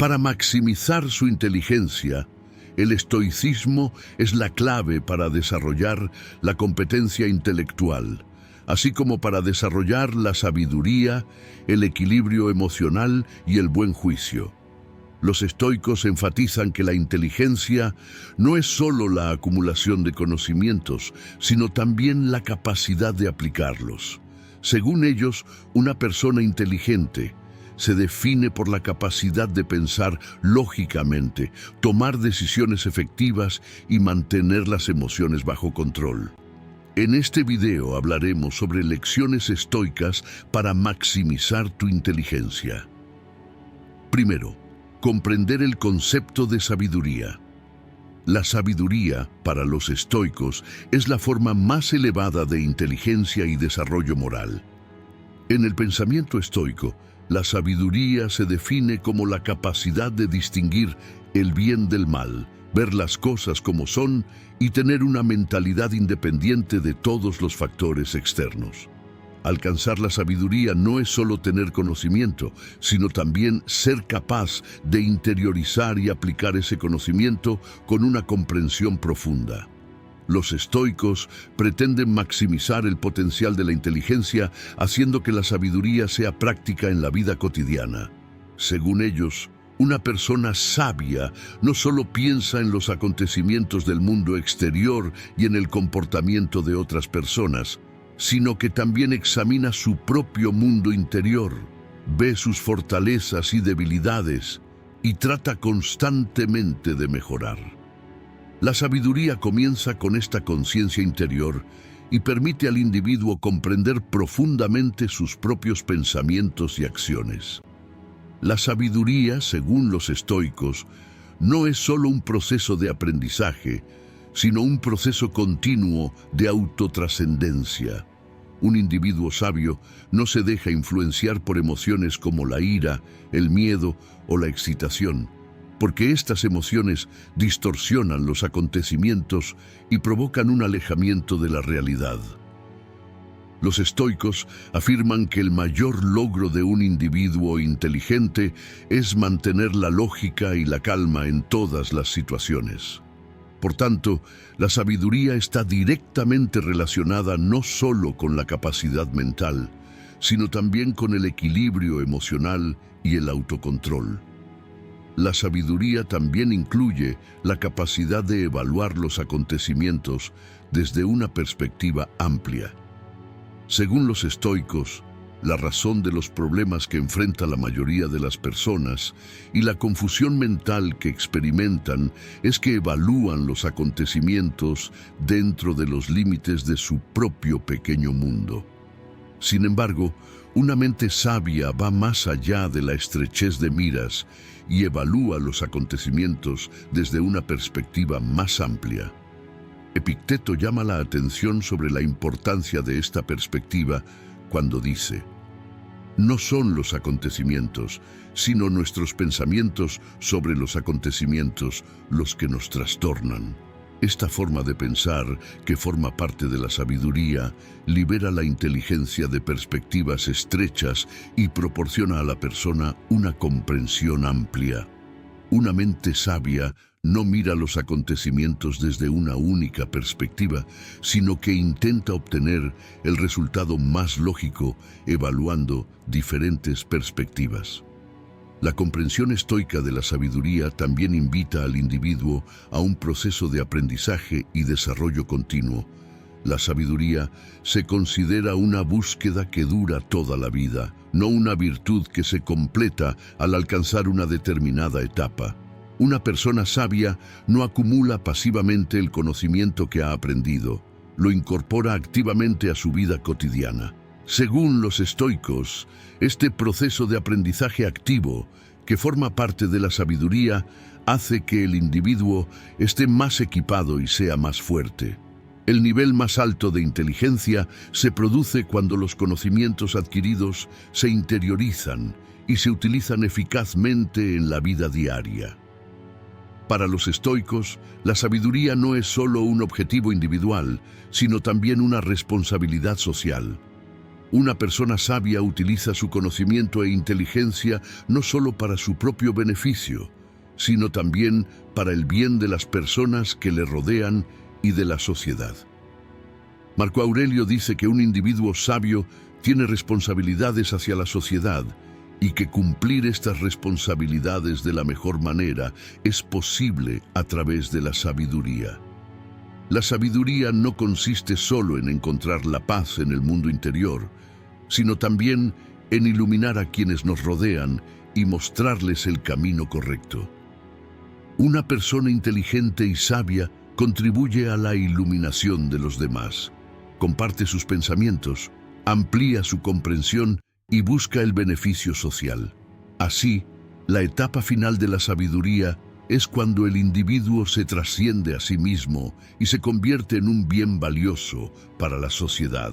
Para maximizar su inteligencia, el estoicismo es la clave para desarrollar la competencia intelectual, así como para desarrollar la sabiduría, el equilibrio emocional y el buen juicio. Los estoicos enfatizan que la inteligencia no es solo la acumulación de conocimientos, sino también la capacidad de aplicarlos. Según ellos, una persona inteligente se define por la capacidad de pensar lógicamente, tomar decisiones efectivas y mantener las emociones bajo control. En este video hablaremos sobre lecciones estoicas para maximizar tu inteligencia. Primero, comprender el concepto de sabiduría. La sabiduría, para los estoicos, es la forma más elevada de inteligencia y desarrollo moral. En el pensamiento estoico, la sabiduría se define como la capacidad de distinguir el bien del mal, ver las cosas como son y tener una mentalidad independiente de todos los factores externos. Alcanzar la sabiduría no es solo tener conocimiento, sino también ser capaz de interiorizar y aplicar ese conocimiento con una comprensión profunda. Los estoicos pretenden maximizar el potencial de la inteligencia, haciendo que la sabiduría sea práctica en la vida cotidiana. Según ellos, una persona sabia no solo piensa en los acontecimientos del mundo exterior y en el comportamiento de otras personas, sino que también examina su propio mundo interior, ve sus fortalezas y debilidades y trata constantemente de mejorar. La sabiduría comienza con esta conciencia interior y permite al individuo comprender profundamente sus propios pensamientos y acciones. La sabiduría, según los estoicos, no es solo un proceso de aprendizaje, sino un proceso continuo de autotrascendencia. Un individuo sabio no se deja influenciar por emociones como la ira, el miedo o la excitación, porque estas emociones distorsionan los acontecimientos y provocan un alejamiento de la realidad. Los estoicos afirman que el mayor logro de un individuo inteligente es mantener la lógica y la calma en todas las situaciones. Por tanto, la sabiduría está directamente relacionada no solo con la capacidad mental, sino también con el equilibrio emocional y el autocontrol. La sabiduría también incluye la capacidad de evaluar los acontecimientos desde una perspectiva amplia. Según los estoicos, la razón de los problemas que enfrenta la mayoría de las personas y la confusión mental que experimentan es que evalúan los acontecimientos dentro de los límites de su propio pequeño mundo. Sin embargo, una mente sabia va más allá de la estrechez de miras y evalúa los acontecimientos desde una perspectiva más amplia. Epicteto llama la atención sobre la importancia de esta perspectiva cuando dice: no son los acontecimientos, sino nuestros pensamientos sobre los acontecimientos los que nos trastornan. Esta forma de pensar, que forma parte de la sabiduría, libera la inteligencia de perspectivas estrechas y proporciona a la persona una comprensión amplia. Una mente sabia no mira los acontecimientos desde una única perspectiva, sino que intenta obtener el resultado más lógico, evaluando diferentes perspectivas. La comprensión estoica de la sabiduría también invita al individuo a un proceso de aprendizaje y desarrollo continuo. La sabiduría se considera una búsqueda que dura toda la vida, no una virtud que se completa al alcanzar una determinada etapa. Una persona sabia no acumula pasivamente el conocimiento que ha aprendido, lo incorpora activamente a su vida cotidiana. Según los estoicos, este proceso de aprendizaje activo, que forma parte de la sabiduría, hace que el individuo esté más equipado y sea más fuerte. El nivel más alto de inteligencia se produce cuando los conocimientos adquiridos se interiorizan y se utilizan eficazmente en la vida diaria. Para los estoicos, la sabiduría no es solo un objetivo individual, sino también una responsabilidad social. Una persona sabia utiliza su conocimiento e inteligencia no solo para su propio beneficio, sino también para el bien de las personas que le rodean y de la sociedad. Marco Aurelio dice que un individuo sabio tiene responsabilidades hacia la sociedad y que cumplir estas responsabilidades de la mejor manera es posible a través de la sabiduría. La sabiduría no consiste solo en encontrar la paz en el mundo interior, sino también en iluminar a quienes nos rodean y mostrarles el camino correcto. Una persona inteligente y sabia contribuye a la iluminación de los demás, comparte sus pensamientos, amplía su comprensión y busca el beneficio social. Así, la etapa final de la sabiduría es cuando el individuo se trasciende a sí mismo y se convierte en un bien valioso para la sociedad.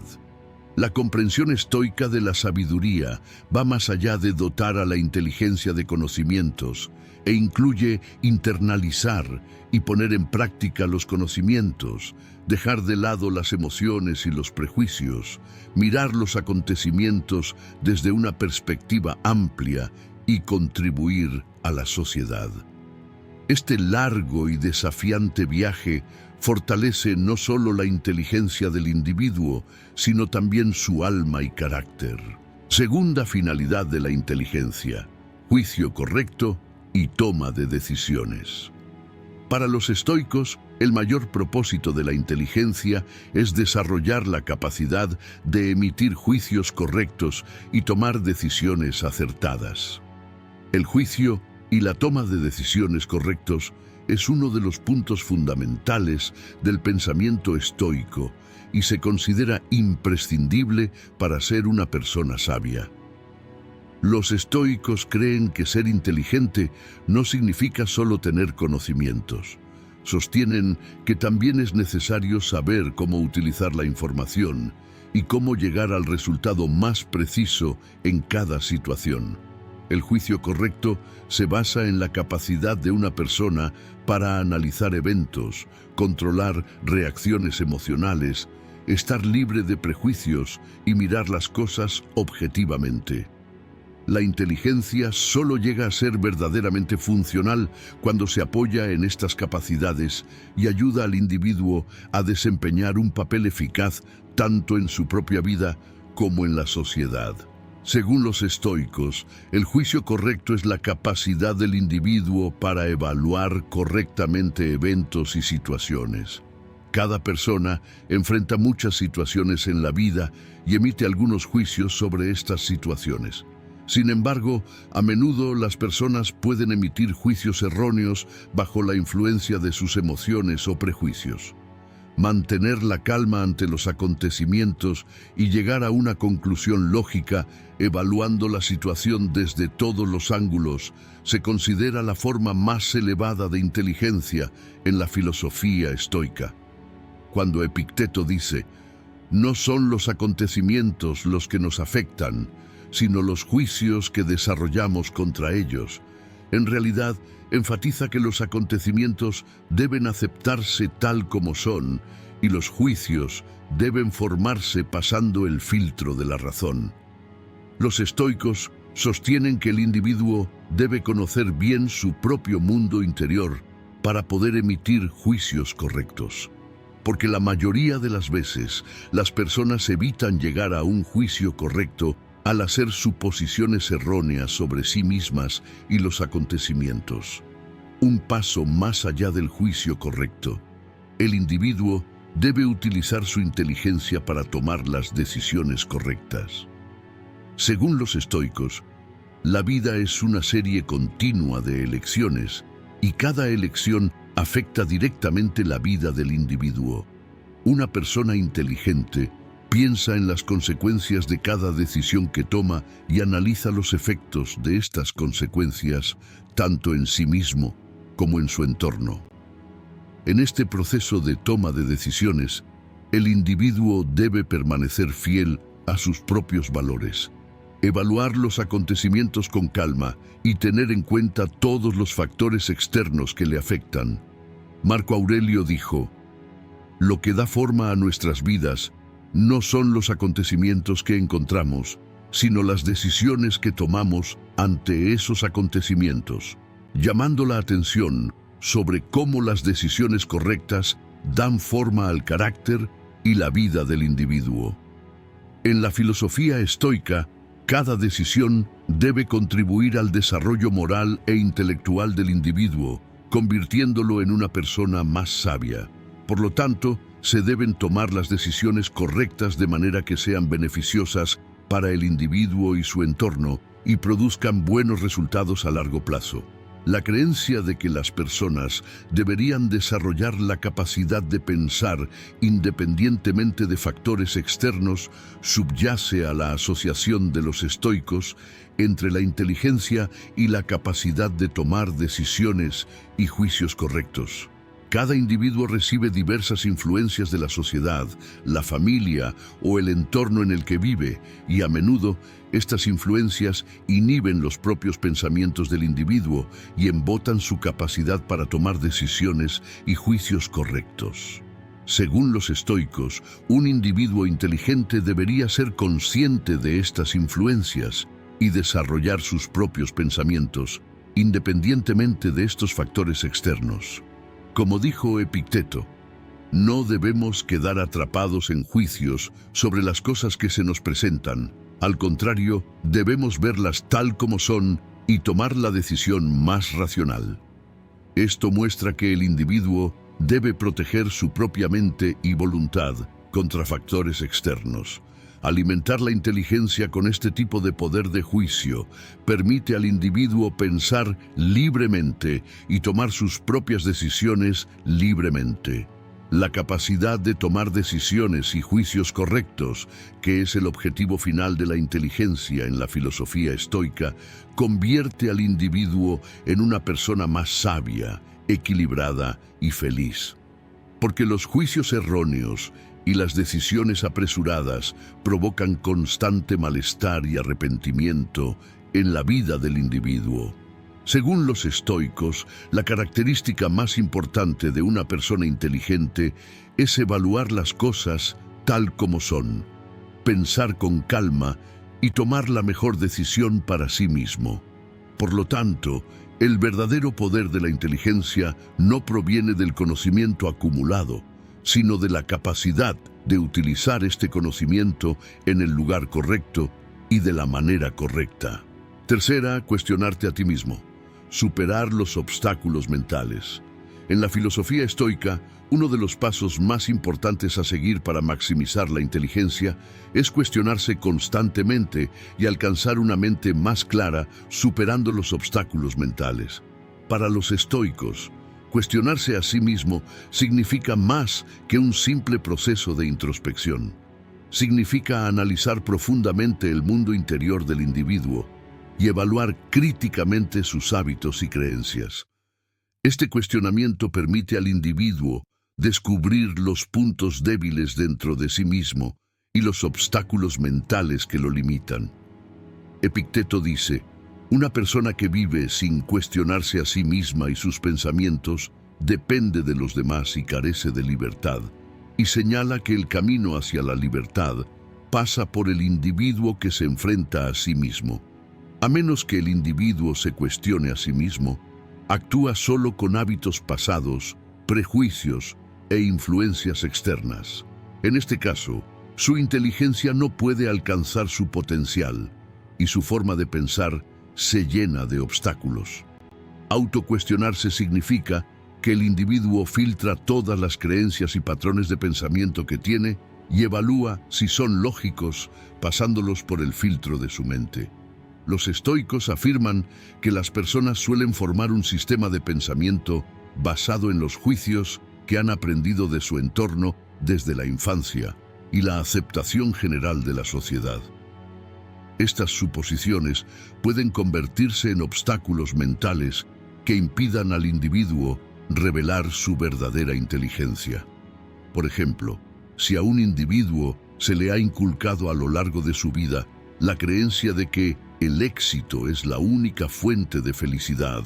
La comprensión estoica de la sabiduría va más allá de dotar a la inteligencia de conocimientos e incluye internalizar y poner en práctica los conocimientos, dejar de lado las emociones y los prejuicios, mirar los acontecimientos desde una perspectiva amplia y contribuir a la sociedad. Este largo y desafiante viaje fortalece no solo la inteligencia del individuo, sino también su alma y carácter. Segunda finalidad de la inteligencia: juicio correcto y toma de decisiones. Para los estoicos, el mayor propósito de la inteligencia es desarrollar la capacidad de emitir juicios correctos y tomar decisiones acertadas. El juicio y la toma de decisiones correctos es uno de los puntos fundamentales del pensamiento estoico y se considera imprescindible para ser una persona sabia. Los estoicos creen que ser inteligente no significa solo tener conocimientos. Sostienen que también es necesario saber cómo utilizar la información y cómo llegar al resultado más preciso en cada situación. El juicio correcto se basa en la capacidad de una persona para analizar eventos, controlar reacciones emocionales, estar libre de prejuicios y mirar las cosas objetivamente. La inteligencia solo llega a ser verdaderamente funcional cuando se apoya en estas capacidades y ayuda al individuo a desempeñar un papel eficaz tanto en su propia vida como en la sociedad. Según los estoicos, el juicio correcto es la capacidad del individuo para evaluar correctamente eventos y situaciones. Cada persona enfrenta muchas situaciones en la vida y emite algunos juicios sobre estas situaciones. Sin embargo, a menudo las personas pueden emitir juicios erróneos bajo la influencia de sus emociones o prejuicios. Mantener la calma ante los acontecimientos y llegar a una conclusión lógica, evaluando la situación desde todos los ángulos, se considera la forma más elevada de inteligencia en la filosofía estoica. Cuando Epicteto dice: "No son los acontecimientos los que nos afectan, sino los juicios que desarrollamos contra ellos", en realidad enfatiza que los acontecimientos deben aceptarse tal como son y los juicios deben formarse pasando el filtro de la razón. Los estoicos sostienen que el individuo debe conocer bien su propio mundo interior para poder emitir juicios correctos. Porque la mayoría de las veces las personas evitan llegar a un juicio correcto al hacer suposiciones erróneas sobre sí mismas y los acontecimientos. Un paso más allá del juicio correcto, el individuo debe utilizar su inteligencia para tomar las decisiones correctas. Según los estoicos, la vida es una serie continua de elecciones y cada elección afecta directamente la vida del individuo. Una persona inteligente piensa en las consecuencias de cada decisión que toma y analiza los efectos de estas consecuencias tanto en sí mismo como en su entorno. En este proceso de toma de decisiones, el individuo debe permanecer fiel a sus propios valores, evaluar los acontecimientos con calma y tener en cuenta todos los factores externos que le afectan. Marco Aurelio dijo: "Lo que da forma a nuestras vidas no son los acontecimientos que encontramos, sino las decisiones que tomamos ante esos acontecimientos, llamando la atención sobre cómo las decisiones correctas dan forma al carácter y la vida del individuo. En la filosofía estoica, cada decisión debe contribuir al desarrollo moral e intelectual del individuo, convirtiéndolo en una persona más sabia. Por lo tanto, se deben tomar las decisiones correctas de manera que sean beneficiosas para el individuo y su entorno y produzcan buenos resultados a largo plazo. La creencia de que las personas deberían desarrollar la capacidad de pensar independientemente de factores externos subyace a la asociación de los estoicos entre la inteligencia y la capacidad de tomar decisiones y juicios correctos. Cada individuo recibe diversas influencias de la sociedad, la familia o el entorno en el que vive, y a menudo estas influencias inhiben los propios pensamientos del individuo y embotan su capacidad para tomar decisiones y juicios correctos. Según los estoicos, un individuo inteligente debería ser consciente de estas influencias y desarrollar sus propios pensamientos, independientemente de estos factores externos. Como dijo Epicteto, no debemos quedar atrapados en juicios sobre las cosas que se nos presentan. Al contrario, debemos verlas tal como son y tomar la decisión más racional. Esto muestra que el individuo debe proteger su propia mente y voluntad contra factores externos. Alimentar la inteligencia con este tipo de poder de juicio permite al individuo pensar libremente y tomar sus propias decisiones libremente. La capacidad de tomar decisiones y juicios correctos, que es el objetivo final de la inteligencia en la filosofía estoica, convierte al individuo en una persona más sabia, equilibrada y feliz. Porque los juicios erróneos y las decisiones apresuradas provocan constante malestar y arrepentimiento en la vida del individuo. Según los estoicos, la característica más importante de una persona inteligente es evaluar las cosas tal como son, pensar con calma y tomar la mejor decisión para sí mismo. Por lo tanto, el verdadero poder de la inteligencia no proviene del conocimiento acumulado, sino de la capacidad de utilizar este conocimiento en el lugar correcto y de la manera correcta. Tercera, cuestionarte a ti mismo. Superar los obstáculos mentales. En la filosofía estoica, uno de los pasos más importantes a seguir para maximizar la inteligencia es cuestionarse constantemente y alcanzar una mente más clara, superando los obstáculos mentales. Para los estoicos, cuestionarse a sí mismo significa más que un simple proceso de introspección. Significa analizar profundamente el mundo interior del individuo y evaluar críticamente sus hábitos y creencias. Este cuestionamiento permite al individuo descubrir los puntos débiles dentro de sí mismo y los obstáculos mentales que lo limitan. Epicteto dice: una persona que vive sin cuestionarse a sí misma y sus pensamientos depende de los demás y carece de libertad, y señala que el camino hacia la libertad pasa por el individuo que se enfrenta a sí mismo. A menos que el individuo se cuestione a sí mismo, actúa solo con hábitos pasados, prejuicios e influencias externas. En este caso, su inteligencia no puede alcanzar su potencial y su forma de pensar se llena de obstáculos. Autocuestionarse significa que el individuo filtra todas las creencias y patrones de pensamiento que tiene y evalúa si son lógicos, pasándolos por el filtro de su mente. Los estoicos afirman que las personas suelen formar un sistema de pensamiento basado en los juicios que han aprendido de su entorno desde la infancia y la aceptación general de la sociedad. Estas suposiciones pueden convertirse en obstáculos mentales que impidan al individuo revelar su verdadera inteligencia. Por ejemplo, si a un individuo se le ha inculcado a lo largo de su vida la creencia de que el éxito es la única fuente de felicidad,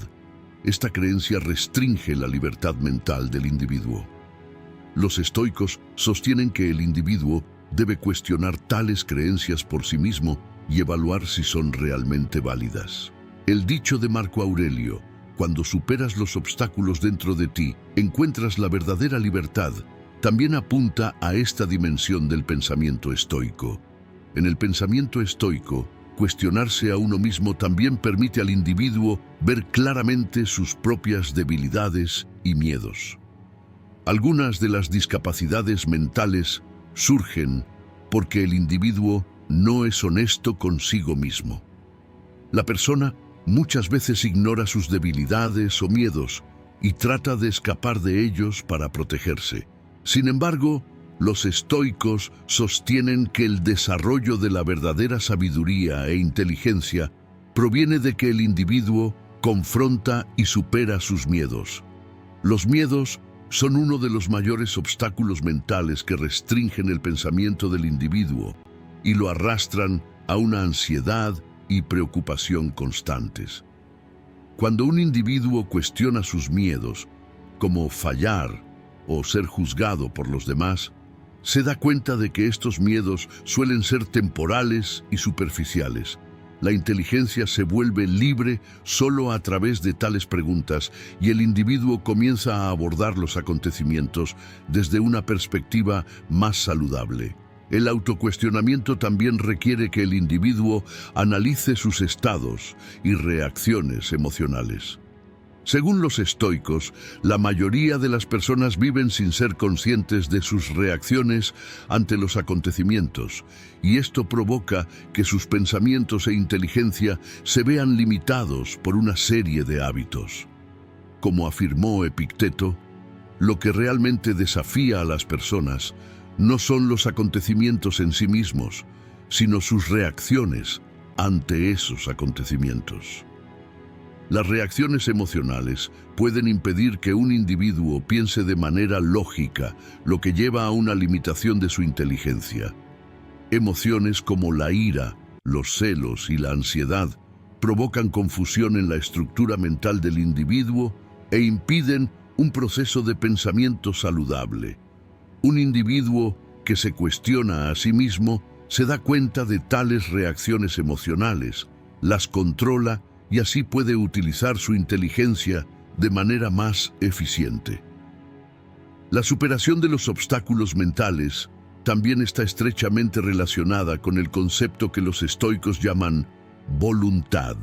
esta creencia restringe la libertad mental del individuo. Los estoicos sostienen que el individuo debe cuestionar tales creencias por sí mismo y evaluar si son realmente válidas. El dicho de Marco Aurelio: cuando superas los obstáculos dentro de ti, encuentras la verdadera libertad, también apunta a esta dimensión del pensamiento estoico. En el pensamiento estoico, cuestionarse a uno mismo también permite al individuo ver claramente sus propias debilidades y miedos. Algunas de las discapacidades mentales surgen porque el individuo no es honesto consigo mismo. La persona muchas veces ignora sus debilidades o miedos y trata de escapar de ellos para protegerse. Sin embargo, los estoicos sostienen que el desarrollo de la verdadera sabiduría e inteligencia proviene de que el individuo confronta y supera sus miedos. Los miedos son uno de los mayores obstáculos mentales que restringen el pensamiento del individuo y lo arrastran a una ansiedad y preocupación constantes. Cuando un individuo cuestiona sus miedos, como fallar o ser juzgado por los demás, se da cuenta de que estos miedos suelen ser temporales y superficiales. La inteligencia se vuelve libre solo a través de tales preguntas y el individuo comienza a abordar los acontecimientos desde una perspectiva más saludable. El autocuestionamiento también requiere que el individuo analice sus estados y reacciones emocionales. Según los estoicos, la mayoría de las personas viven sin ser conscientes de sus reacciones ante los acontecimientos, y esto provoca que sus pensamientos e inteligencia se vean limitados por una serie de hábitos. Como afirmó Epicteto, lo que realmente desafía a las personas no son los acontecimientos en sí mismos, sino sus reacciones ante esos acontecimientos. Las reacciones emocionales pueden impedir que un individuo piense de manera lógica, lo que lleva a una limitación de su inteligencia. Emociones como la ira, los celos y la ansiedad provocan confusión en la estructura mental del individuo e impiden un proceso de pensamiento saludable. Un individuo que se cuestiona a sí mismo se da cuenta de tales reacciones emocionales, las controla y así puede utilizar su inteligencia de manera más eficiente. La superación de los obstáculos mentales también está estrechamente relacionada con el concepto que los estoicos llaman voluntad.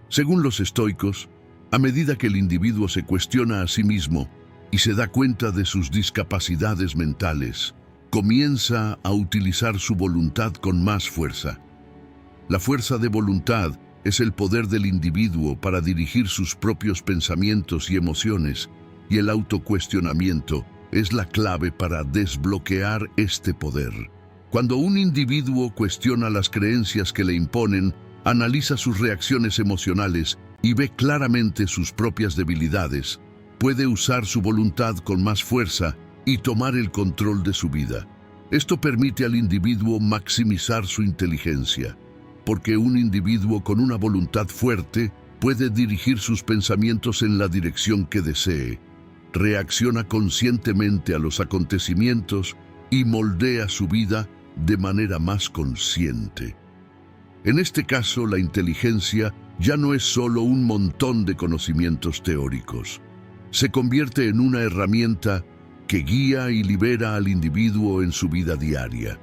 Según los estoicos, a medida que el individuo se cuestiona a sí mismo y se da cuenta de sus discapacidades mentales, comienza a utilizar su voluntad con más fuerza. La fuerza de voluntad es el poder del individuo para dirigir sus propios pensamientos y emociones, y el autocuestionamiento es la clave para desbloquear este poder. Cuando un individuo cuestiona las creencias que le imponen, analiza sus reacciones emocionales y ve claramente sus propias debilidades, puede usar su voluntad con más fuerza y tomar el control de su vida. Esto permite al individuo maximizar su inteligencia, porque un individuo con una voluntad fuerte puede dirigir sus pensamientos en la dirección que desee, reacciona conscientemente a los acontecimientos y moldea su vida de manera más consciente. En este caso, la inteligencia ya no es solo un montón de conocimientos teóricos. Se convierte en una herramienta que guía y libera al individuo en su vida diaria.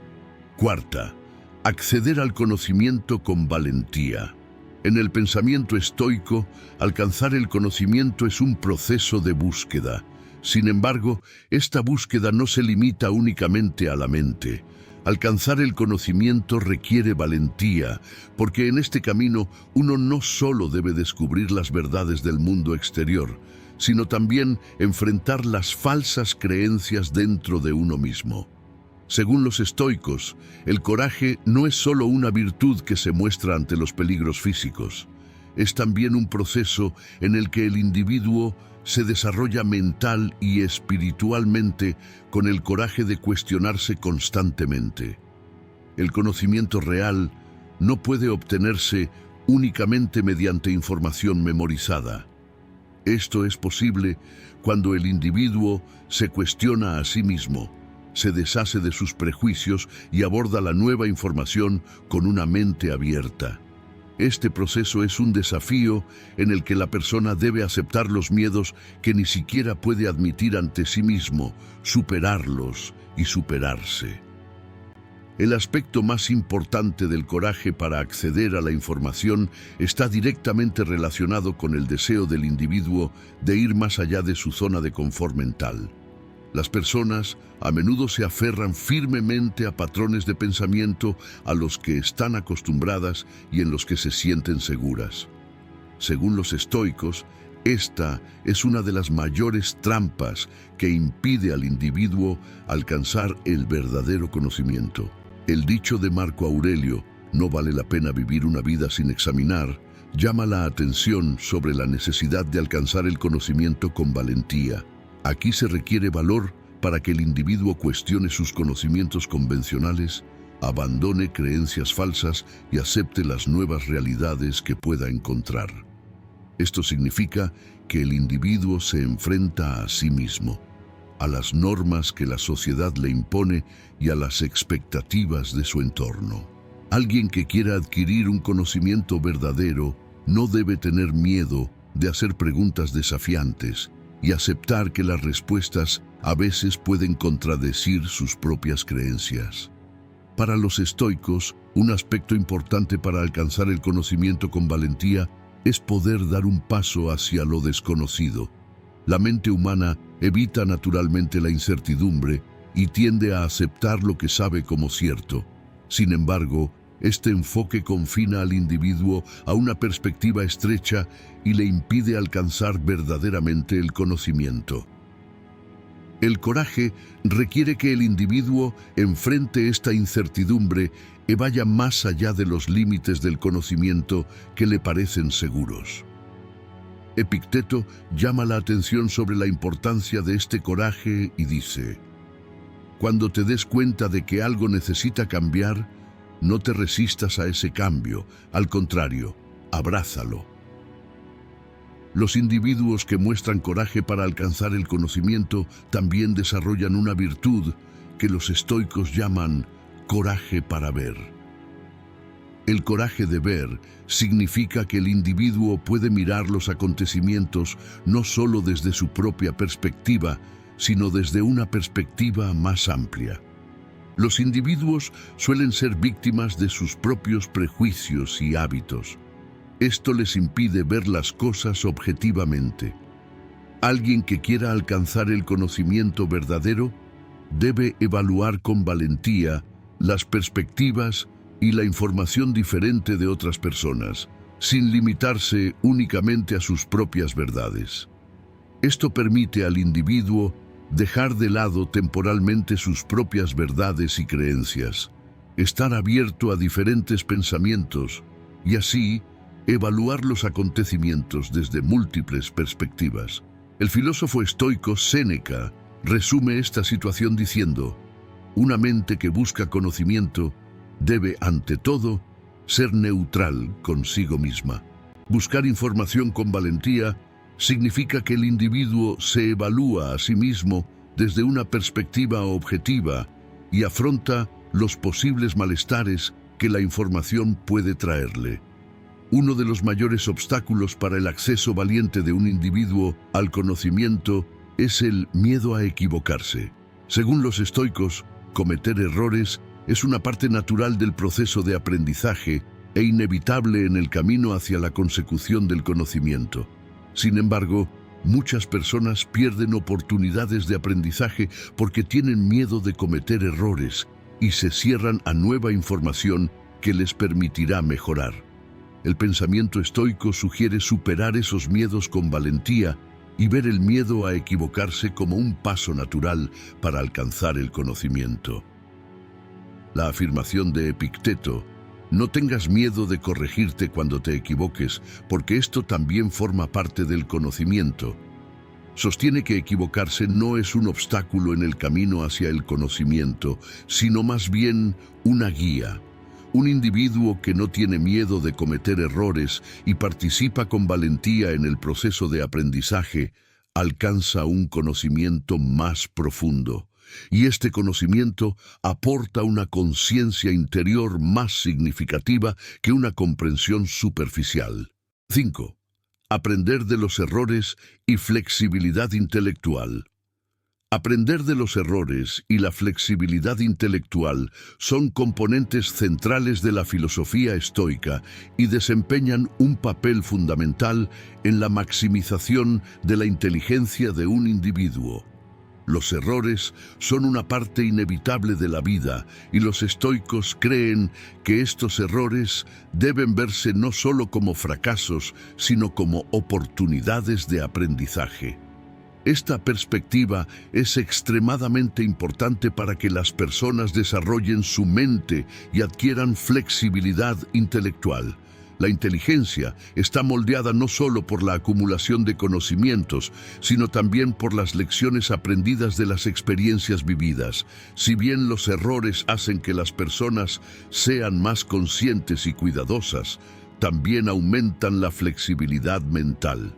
Cuarta, acceder al conocimiento con valentía. En el pensamiento estoico, alcanzar el conocimiento es un proceso de búsqueda. Sin embargo, esta búsqueda no se limita únicamente a la mente. Alcanzar el conocimiento requiere valentía, porque en este camino uno no solo debe descubrir las verdades del mundo exterior, sino también enfrentar las falsas creencias dentro de uno mismo. Según los estoicos, el coraje no es solo una virtud que se muestra ante los peligros físicos. Es también un proceso en el que el individuo se desarrolla mental y espiritualmente con el coraje de cuestionarse constantemente. El conocimiento real no puede obtenerse únicamente mediante información memorizada. Esto es posible cuando el individuo se cuestiona a sí mismo, se deshace de sus prejuicios y aborda la nueva información con una mente abierta. Este proceso es un desafío en el que la persona debe aceptar los miedos que ni siquiera puede admitir ante sí mismo, superarlos y superarse. El aspecto más importante del coraje para acceder a la información está directamente relacionado con el deseo del individuo de ir más allá de su zona de confort mental. Las personas a menudo se aferran firmemente a patrones de pensamiento a los que están acostumbradas y en los que se sienten seguras. Según los estoicos, esta es una de las mayores trampas que impide al individuo alcanzar el verdadero conocimiento. El dicho de Marco Aurelio, "No vale la pena vivir una vida sin examinar", llama la atención sobre la necesidad de alcanzar el conocimiento con valentía. Aquí se requiere valor para que el individuo cuestione sus conocimientos convencionales, abandone creencias falsas y acepte las nuevas realidades que pueda encontrar. Esto significa que el individuo se enfrenta a sí mismo, a las normas que la sociedad le impone y a las expectativas de su entorno. Alguien que quiera adquirir un conocimiento verdadero no debe tener miedo de hacer preguntas desafiantes y aceptar que las respuestas a veces pueden contradecir sus propias creencias. Para los estoicos, un aspecto importante para alcanzar el conocimiento con valentía es poder dar un paso hacia lo desconocido. La mente humana evita naturalmente la incertidumbre y tiende a aceptar lo que sabe como cierto. Sin embargo, este enfoque confina al individuo a una perspectiva estrecha y le impide alcanzar verdaderamente el conocimiento. El coraje requiere que el individuo enfrente esta incertidumbre y vaya más allá de los límites del conocimiento que le parecen seguros. Epicteto llama la atención sobre la importancia de este coraje y dice: "Cuando te des cuenta de que algo necesita cambiar, no te resistas a ese cambio, al contrario, abrázalo". Los individuos que muestran coraje para alcanzar el conocimiento también desarrollan una virtud que los estoicos llaman coraje para ver. El coraje de ver significa que el individuo puede mirar los acontecimientos no solo desde su propia perspectiva, sino desde una perspectiva más amplia. Los individuos suelen ser víctimas de sus propios prejuicios y hábitos. Esto les impide ver las cosas objetivamente. Alguien que quiera alcanzar el conocimiento verdadero debe evaluar con valentía las perspectivas y la información diferente de otras personas, sin limitarse únicamente a sus propias verdades. Esto permite al individuo dejar de lado temporalmente sus propias verdades y creencias, estar abierto a diferentes pensamientos y así evaluar los acontecimientos desde múltiples perspectivas. El filósofo estoico Séneca resume esta situación diciendo: "Una mente que busca conocimiento debe, ante todo, ser neutral consigo misma". Buscar información con valentía significa que el individuo se evalúa a sí mismo desde una perspectiva objetiva y afronta los posibles malestares que la información puede traerle. Uno de los mayores obstáculos para el acceso valiente de un individuo al conocimiento es el miedo a equivocarse. Según los estoicos, cometer errores es una parte natural del proceso de aprendizaje e inevitable en el camino hacia la consecución del conocimiento. Sin embargo, muchas personas pierden oportunidades de aprendizaje porque tienen miedo de cometer errores y se cierran a nueva información que les permitirá mejorar. El pensamiento estoico sugiere superar esos miedos con valentía y ver el miedo a equivocarse como un paso natural para alcanzar el conocimiento. La afirmación de Epicteto: "No tengas miedo de corregirte cuando te equivoques, porque esto también forma parte del conocimiento", sostiene que equivocarse no es un obstáculo en el camino hacia el conocimiento, sino más bien una guía. Un individuo que no tiene miedo de cometer errores y participa con valentía en el proceso de aprendizaje, alcanza un conocimiento más profundo. y este conocimiento aporta una conciencia interior más significativa que una comprensión superficial. 5. Aprender de los errores y flexibilidad intelectual. Aprender de los errores y la flexibilidad intelectual son componentes centrales de la filosofía estoica y desempeñan un papel fundamental en la maximización de la inteligencia de un individuo. Los errores son una parte inevitable de la vida y los estoicos creen que estos errores deben verse no solo como fracasos, sino como oportunidades de aprendizaje. Esta perspectiva es extremadamente importante para que las personas desarrollen su mente y adquieran flexibilidad intelectual. La inteligencia está moldeada no solo por la acumulación de conocimientos, sino también por las lecciones aprendidas de las experiencias vividas. Si bien los errores hacen que las personas sean más conscientes y cuidadosas, también aumentan la flexibilidad mental.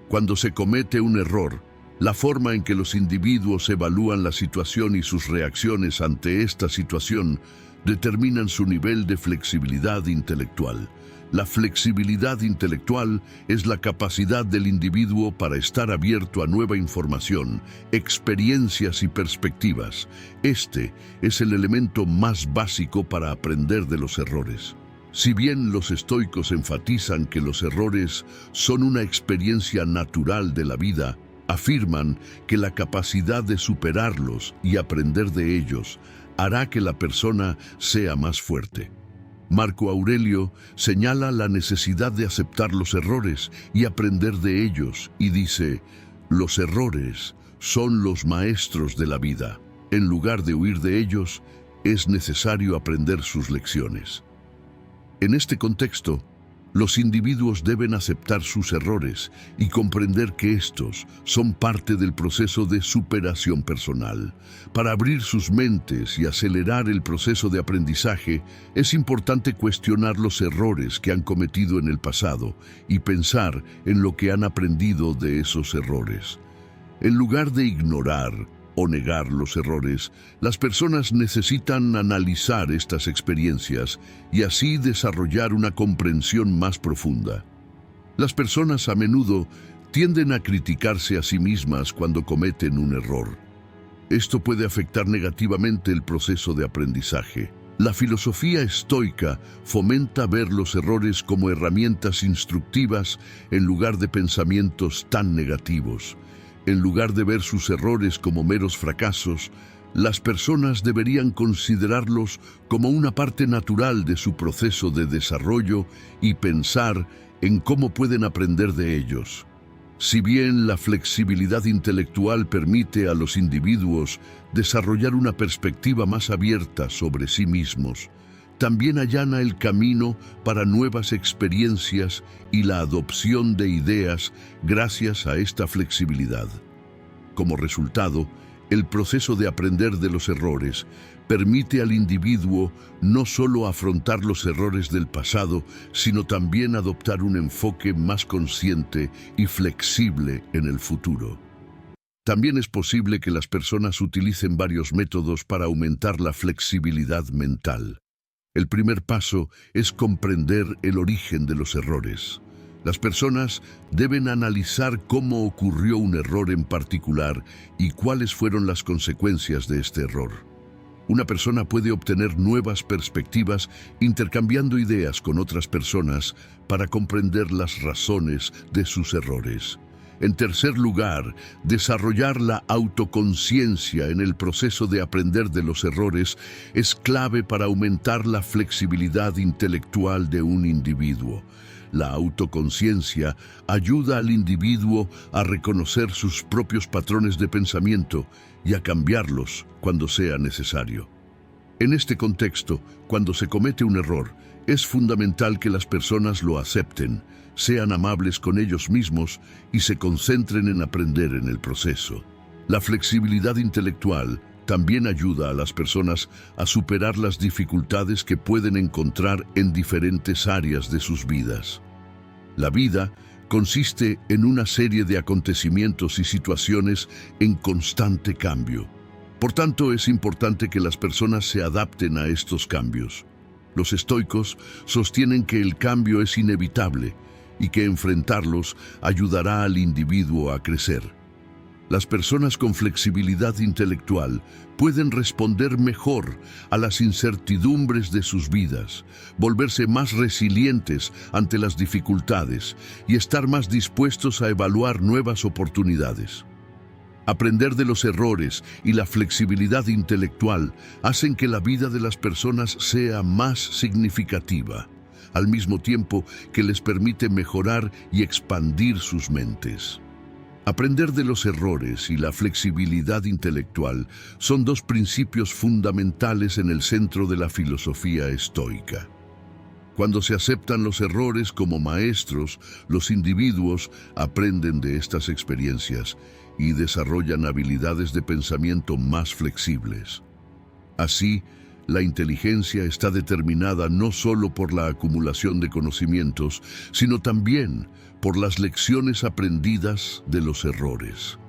Cuando se comete un error, la forma en que los individuos evalúan la situación y sus reacciones ante esta situación determinan su nivel de flexibilidad intelectual. La flexibilidad intelectual es la capacidad del individuo para estar abierto a nueva información, experiencias y perspectivas. Este es el elemento más básico para aprender de los errores. Si bien los estoicos enfatizan que los errores son una experiencia natural de la vida, afirman que la capacidad de superarlos y aprender de ellos hará que la persona sea más fuerte. Marco Aurelio señala la necesidad de aceptar los errores y aprender de ellos y dice: los errores son los maestros de la vida. En lugar de huir de ellos, es necesario aprender sus lecciones. En este contexto, los individuos deben aceptar sus errores y comprender que estos son parte del proceso de superación personal. Para abrir sus mentes y acelerar el proceso de aprendizaje, es importante cuestionar los errores que han cometido en el pasado y pensar en lo que han aprendido de esos errores. En lugar de ignorar o negar los errores, las personas necesitan analizar estas experiencias y así desarrollar una comprensión más profunda. Las personas a menudo tienden a criticarse a sí mismas cuando cometen un error. Esto puede afectar negativamente el proceso de aprendizaje. La filosofía estoica fomenta ver los errores como herramientas instructivas en lugar de pensamientos tan negativos. En lugar de ver sus errores como meros fracasos, las personas deberían considerarlos como una parte natural de su proceso de desarrollo y pensar en cómo pueden aprender de ellos. Si bien la flexibilidad intelectual permite a los individuos desarrollar una perspectiva más abierta sobre sí mismos, también allana el camino para nuevas experiencias y la adopción de ideas gracias a esta flexibilidad. Como resultado, el proceso de aprender de los errores permite al individuo no solo afrontar los errores del pasado, sino también adoptar un enfoque más consciente y flexible en el futuro. También es posible que las personas utilicen varios métodos para aumentar la flexibilidad mental. El primer paso es comprender el origen de los errores. Las personas deben analizar cómo ocurrió un error en particular y cuáles fueron las consecuencias de este error. Una persona puede obtener nuevas perspectivas intercambiando ideas con otras personas para comprender las razones de sus errores. En tercer lugar, desarrollar la autoconciencia en el proceso de aprender de los errores es clave para aumentar la flexibilidad intelectual de un individuo. La autoconciencia ayuda al individuo a reconocer sus propios patrones de pensamiento y a cambiarlos cuando sea necesario. En este contexto, cuando se comete un error, es fundamental que las personas lo acepten, sean amables con ellos mismos y se concentren en aprender en el proceso. La flexibilidad intelectual también ayuda a las personas a superar las dificultades que pueden encontrar en diferentes áreas de sus vidas. La vida consiste en una serie de acontecimientos y situaciones en constante cambio. Por tanto, es importante que las personas se adapten a estos cambios. Los estoicos sostienen que el cambio es inevitable y que enfrentarlos ayudará al individuo a crecer. Las personas con flexibilidad intelectual pueden responder mejor a las incertidumbres de sus vidas, volverse más resilientes ante las dificultades y estar más dispuestos a evaluar nuevas oportunidades. Aprender de los errores y la flexibilidad intelectual hacen que la vida de las personas sea más significativa, al mismo tiempo que les permite mejorar y expandir sus mentes. Aprender de los errores y la flexibilidad intelectual son dos principios fundamentales en el centro de la filosofía estoica. Cuando se aceptan los errores como maestros, los individuos aprenden de estas experiencias y desarrollan habilidades de pensamiento más flexibles. Así, la inteligencia está determinada no solo por la acumulación de conocimientos, sino también por las lecciones aprendidas de los errores.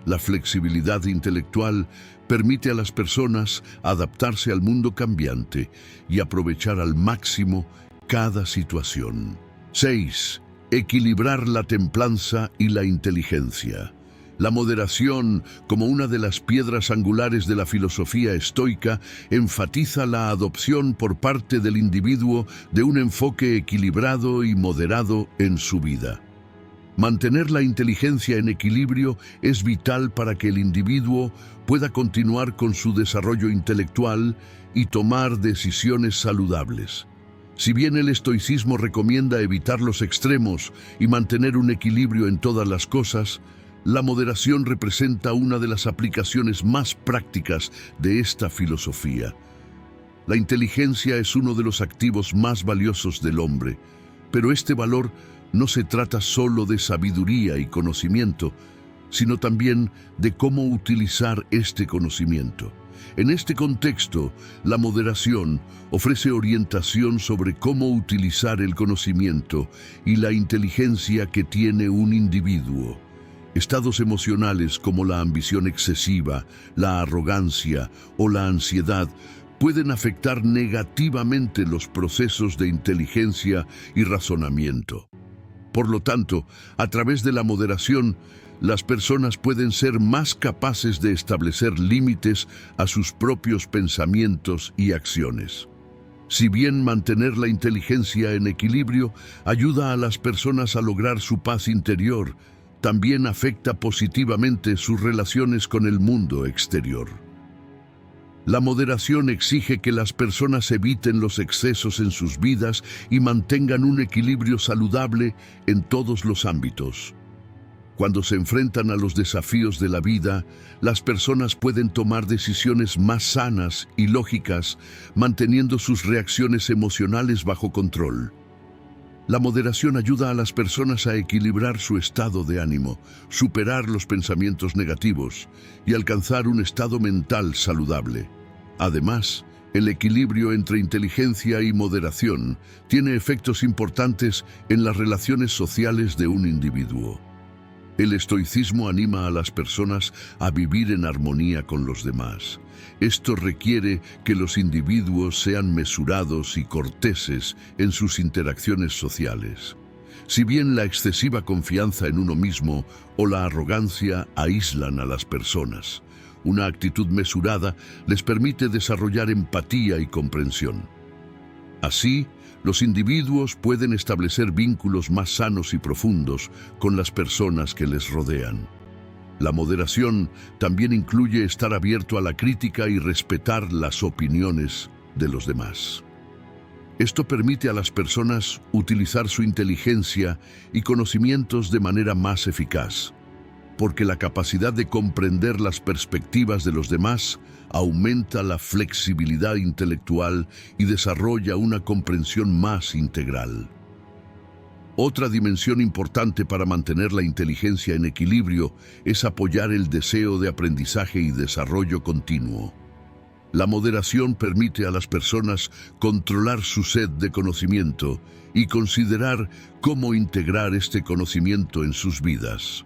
La flexibilidad intelectual permite a las personas adaptarse al mundo cambiante y aprovechar al máximo cada situación. 6. Equilibrar la templanza y la inteligencia. La moderación, como una de las piedras angulares de la filosofía estoica, enfatiza la adopción por parte del individuo de un enfoque equilibrado y moderado en su vida. Mantener la inteligencia en equilibrio es vital para que el individuo pueda continuar con su desarrollo intelectual y tomar decisiones saludables. Si bien el estoicismo recomienda evitar los extremos y mantener un equilibrio en todas las cosas, la moderación representa una de las aplicaciones más prácticas de esta filosofía. La inteligencia es uno de los activos más valiosos del hombre, pero este valor no se trata solo de sabiduría y conocimiento, sino también de cómo utilizar este conocimiento. En este contexto, la moderación ofrece orientación sobre cómo utilizar el conocimiento y la inteligencia que tiene un individuo. Estados emocionales como la ambición excesiva, la arrogancia o la ansiedad pueden afectar negativamente los procesos de inteligencia y razonamiento. Por lo tanto, a través de la moderación, las personas pueden ser más capaces de establecer límites a sus propios pensamientos y acciones. Si bien mantener la inteligencia en equilibrio ayuda a las personas a lograr su paz interior, también afecta positivamente sus relaciones con el mundo exterior. La moderación exige que las personas eviten los excesos en sus vidas y mantengan un equilibrio saludable en todos los ámbitos. Cuando se enfrentan a los desafíos de la vida, las personas pueden tomar decisiones más sanas y lógicas, manteniendo sus reacciones emocionales bajo control. La moderación ayuda a las personas a equilibrar su estado de ánimo, superar los pensamientos negativos y alcanzar un estado mental saludable. Además, el equilibrio entre inteligencia y moderación tiene efectos importantes en las relaciones sociales de un individuo. El estoicismo anima a las personas a vivir en armonía con los demás. Esto requiere que los individuos sean mesurados y corteses en sus interacciones sociales. Si bien la excesiva confianza en uno mismo o la arrogancia aíslan a las personas, una actitud mesurada les permite desarrollar empatía y comprensión. Así, los individuos pueden establecer vínculos más sanos y profundos con las personas que les rodean. La moderación también incluye estar abierto a la crítica y respetar las opiniones de los demás. Esto permite a las personas utilizar su inteligencia y conocimientos de manera más eficaz, porque la capacidad de comprender las perspectivas de los demás aumenta la flexibilidad intelectual y desarrolla una comprensión más integral. Otra dimensión importante para mantener la inteligencia en equilibrio es apoyar el deseo de aprendizaje y desarrollo continuo. La moderación permite a las personas controlar su sed de conocimiento y considerar cómo integrar este conocimiento en sus vidas.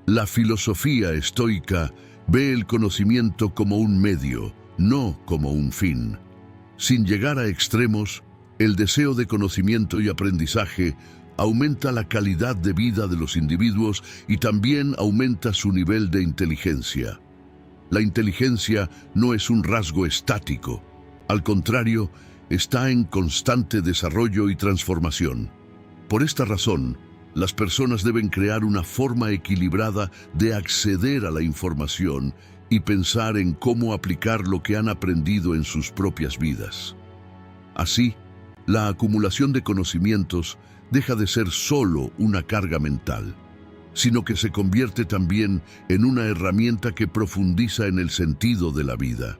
La filosofía estoica Ve el conocimiento como un medio, no como un fin. Sin llegar a extremos, el deseo de conocimiento y aprendizaje aumenta la calidad de vida de los individuos y también aumenta su nivel de inteligencia. La inteligencia no es un rasgo estático, al contrario, está en constante desarrollo y transformación. Por esta razón, las personas deben crear una forma equilibrada de acceder a la información y pensar en cómo aplicar lo que han aprendido en sus propias vidas. Así, la acumulación de conocimientos deja de ser solo una carga mental, sino que se convierte también en una herramienta que profundiza en el sentido de la vida.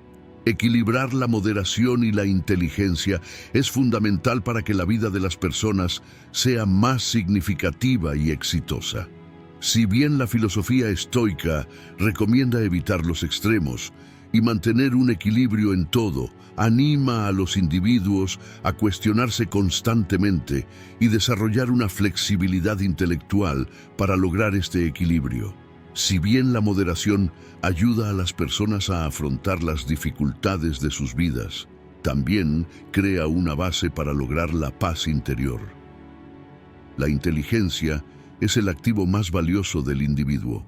Equilibrar la moderación y la inteligencia es fundamental para que la vida de las personas sea más significativa y exitosa. Si bien la filosofía estoica recomienda evitar los extremos y mantener un equilibrio en todo, anima a los individuos a cuestionarse constantemente y desarrollar una flexibilidad intelectual para lograr este equilibrio. Si bien la moderación ayuda a las personas a afrontar las dificultades de sus vidas, también crea una base para lograr la paz interior. La inteligencia es el activo más valioso del individuo.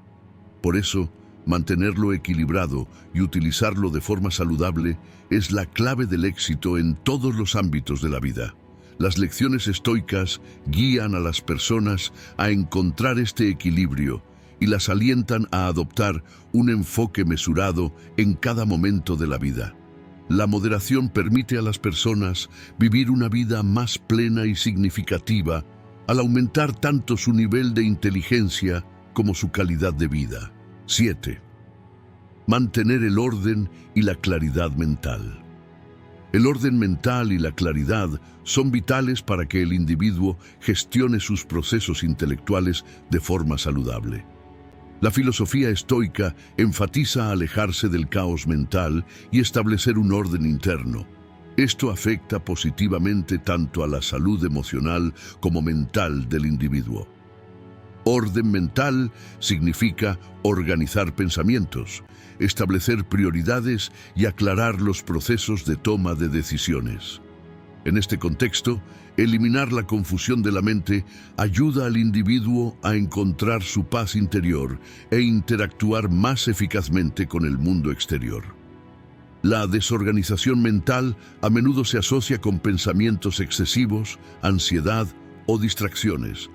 Por eso, mantenerlo equilibrado y utilizarlo de forma saludable es la clave del éxito en todos los ámbitos de la vida. Las lecciones estoicas guían a las personas a encontrar este equilibrio y las alientan a adoptar un enfoque mesurado en cada momento de la vida. La moderación permite a las personas vivir una vida más plena y significativa al aumentar tanto su nivel de inteligencia como su calidad de vida. 7. Mantener el orden y la claridad mental. El orden mental y la claridad son vitales para que el individuo gestione sus procesos intelectuales de forma saludable. La filosofía estoica enfatiza alejarse del caos mental y establecer un orden interno. Esto afecta positivamente tanto a la salud emocional como mental del individuo. Orden mental significa organizar pensamientos, establecer prioridades y aclarar los procesos de toma de decisiones. En este contexto, eliminar la confusión de la mente ayuda al individuo a encontrar su paz interior e interactuar más eficazmente con el mundo exterior. La desorganización mental a menudo se asocia con pensamientos excesivos, ansiedad o distracciones,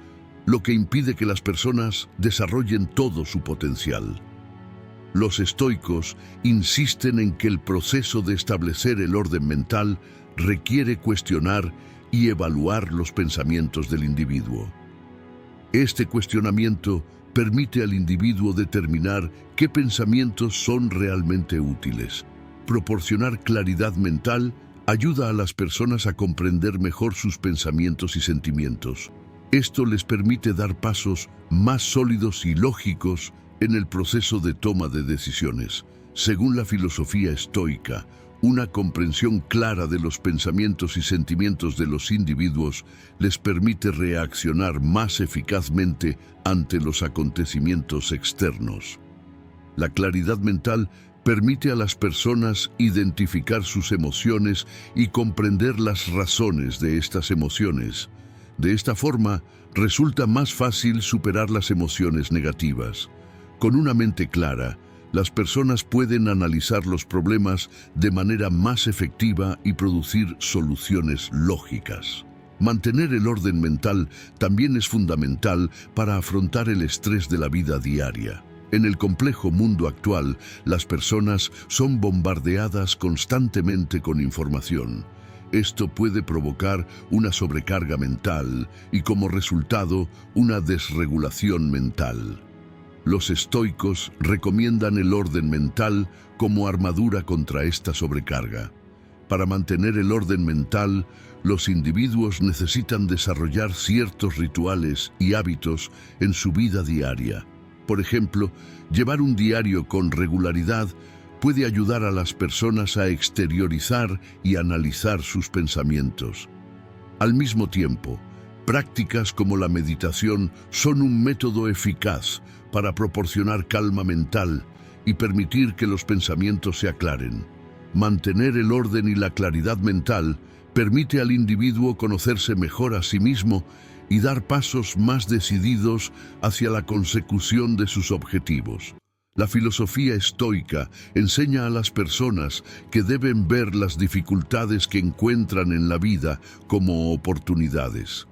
lo que impide que las personas desarrollen todo su potencial. Los estoicos insisten en que el proceso de establecer el orden mental requiere cuestionar y evaluar los pensamientos del individuo. Este cuestionamiento permite al individuo determinar qué pensamientos son realmente útiles. Proporcionar claridad mental ayuda a las personas a comprender mejor sus pensamientos y sentimientos. Esto les permite dar pasos más sólidos y lógicos en el proceso de toma de decisiones. Según la filosofía estoica, una comprensión clara de los pensamientos y sentimientos de los individuos les permite reaccionar más eficazmente ante los acontecimientos externos. La claridad mental permite a las personas identificar sus emociones y comprender las razones de estas emociones. De esta forma, resulta más fácil superar las emociones negativas. Con una mente clara, las personas pueden analizar los problemas de manera más efectiva y producir soluciones lógicas. Mantener el orden mental también es fundamental para afrontar el estrés de la vida diaria. En el complejo mundo actual, las personas son bombardeadas constantemente con información. Esto puede provocar una sobrecarga mental y, como resultado, una desregulación mental. Los estoicos recomiendan el orden mental como armadura contra esta sobrecarga. Para mantener el orden mental, los individuos necesitan desarrollar ciertos rituales y hábitos en su vida diaria. Por ejemplo, llevar un diario con regularidad puede ayudar a las personas a exteriorizar y analizar sus pensamientos. Al mismo tiempo, prácticas como la meditación son un método eficaz para proporcionar calma mental y permitir que los pensamientos se aclaren. Mantener el orden y la claridad mental permite al individuo conocerse mejor a sí mismo y dar pasos más decididos hacia la consecución de sus objetivos. La filosofía estoica enseña a las personas que deben ver las dificultades que encuentran en la vida como oportunidades.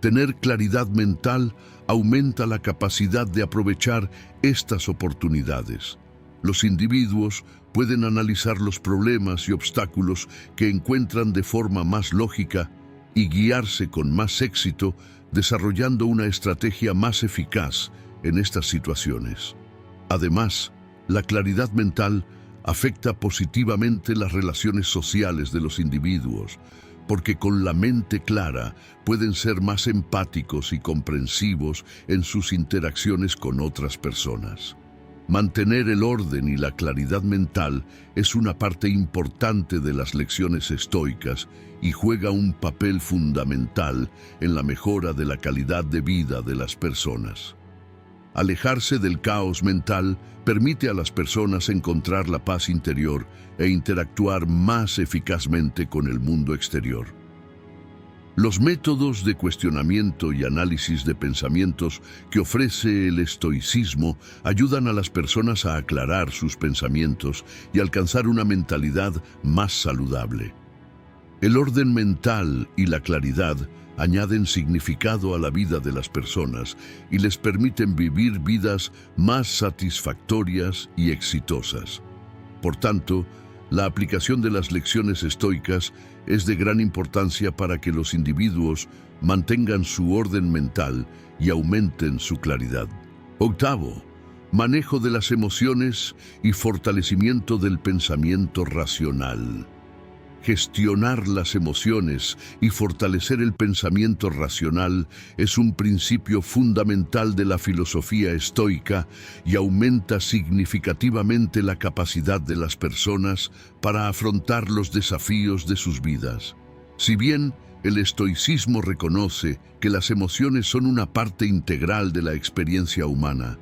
Tener claridad mental aumenta la capacidad de aprovechar estas oportunidades. Los individuos pueden analizar los problemas y obstáculos que encuentran de forma más lógica y guiarse con más éxito, desarrollando una estrategia más eficaz en estas situaciones. Además, la claridad mental afecta positivamente las relaciones sociales de los individuos, porque con la mente clara pueden ser más empáticos y comprensivos en sus interacciones con otras personas. Mantener el orden y la claridad mental es una parte importante de las lecciones estoicas y juega un papel fundamental en la mejora de la calidad de vida de las personas. Alejarse del caos mental permite a las personas encontrar la paz interior e interactuar más eficazmente con el mundo exterior. Los métodos de cuestionamiento y análisis de pensamientos que ofrece el estoicismo ayudan a las personas a aclarar sus pensamientos y alcanzar una mentalidad más saludable. El orden mental y la claridad añaden significado a la vida de las personas y les permiten vivir vidas más satisfactorias y exitosas. Por tanto, la aplicación de las lecciones estoicas es de gran importancia para que los individuos mantengan su orden mental y aumenten su claridad. Octavo, manejo de las emociones y fortalecimiento del pensamiento racional. Gestionar las emociones y fortalecer el pensamiento racional es un principio fundamental de la filosofía estoica y aumenta significativamente la capacidad de las personas para afrontar los desafíos de sus vidas. Si bien el estoicismo reconoce que las emociones son una parte integral de la experiencia humana,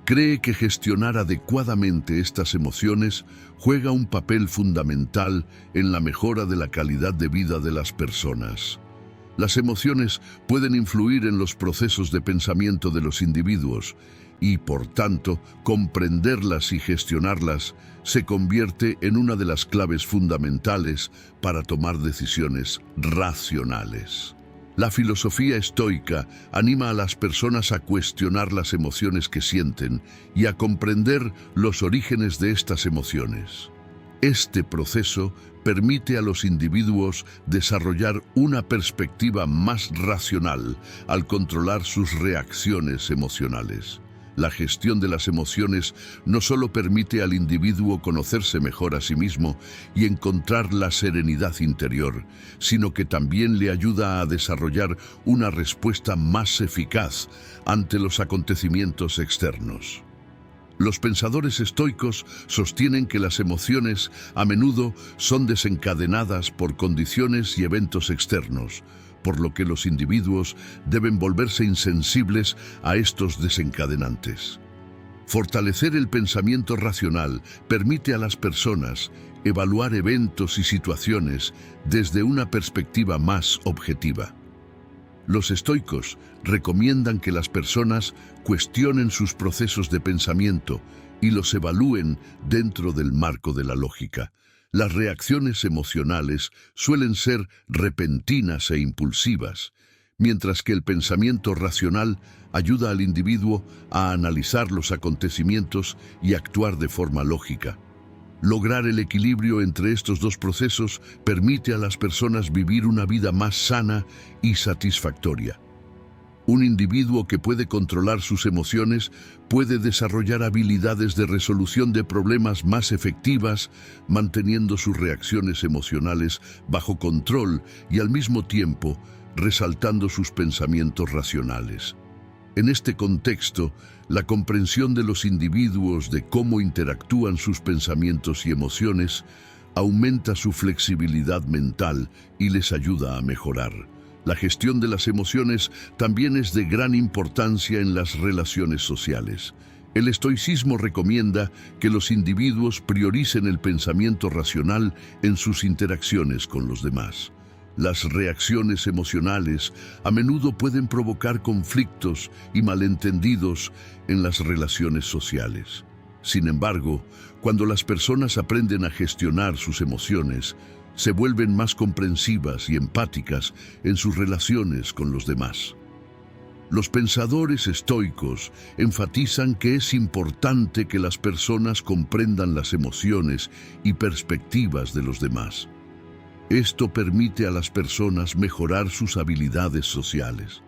cree que gestionar adecuadamente estas emociones juega un papel fundamental en la mejora de la calidad de vida de las personas. Las emociones pueden influir en los procesos de pensamiento de los individuos y, por tanto, comprenderlas y gestionarlas se convierte en una de las claves fundamentales para tomar decisiones racionales. La filosofía estoica anima a las personas a cuestionar las emociones que sienten y a comprender los orígenes de estas emociones. Este proceso permite a los individuos desarrollar una perspectiva más racional al controlar sus reacciones emocionales. La gestión de las emociones no solo permite al individuo conocerse mejor a sí mismo y encontrar la serenidad interior, sino que también le ayuda a desarrollar una respuesta más eficaz ante los acontecimientos externos. Los pensadores estoicos sostienen que las emociones a menudo son desencadenadas por condiciones y eventos externos, por lo que los individuos deben volverse insensibles a estos desencadenantes. Fortalecer el pensamiento racional permite a las personas evaluar eventos y situaciones desde una perspectiva más objetiva. Los estoicos recomiendan que las personas cuestionen sus procesos de pensamiento y los evalúen dentro del marco de la lógica. Las reacciones emocionales suelen ser repentinas e impulsivas, mientras que el pensamiento racional ayuda al individuo a analizar los acontecimientos y actuar de forma lógica. Lograr el equilibrio entre estos dos procesos permite a las personas vivir una vida más sana y satisfactoria. Un individuo que puede controlar sus emociones puede desarrollar habilidades de resolución de problemas más efectivas, manteniendo sus reacciones emocionales bajo control y al mismo tiempo resaltando sus pensamientos racionales. En este contexto, la comprensión de los individuos de cómo interactúan sus pensamientos y emociones aumenta su flexibilidad mental y les ayuda a mejorar. La gestión de las emociones también es de gran importancia en las relaciones sociales. El estoicismo recomienda que los individuos prioricen el pensamiento racional en sus interacciones con los demás. Las reacciones emocionales a menudo pueden provocar conflictos y malentendidos en las relaciones sociales. Sin embargo, cuando las personas aprenden a gestionar sus emociones, se vuelven más comprensivas y empáticas en sus relaciones con los demás. Los pensadores estoicos enfatizan que es importante que las personas comprendan las emociones y perspectivas de los demás. Esto permite a las personas mejorar sus habilidades sociales.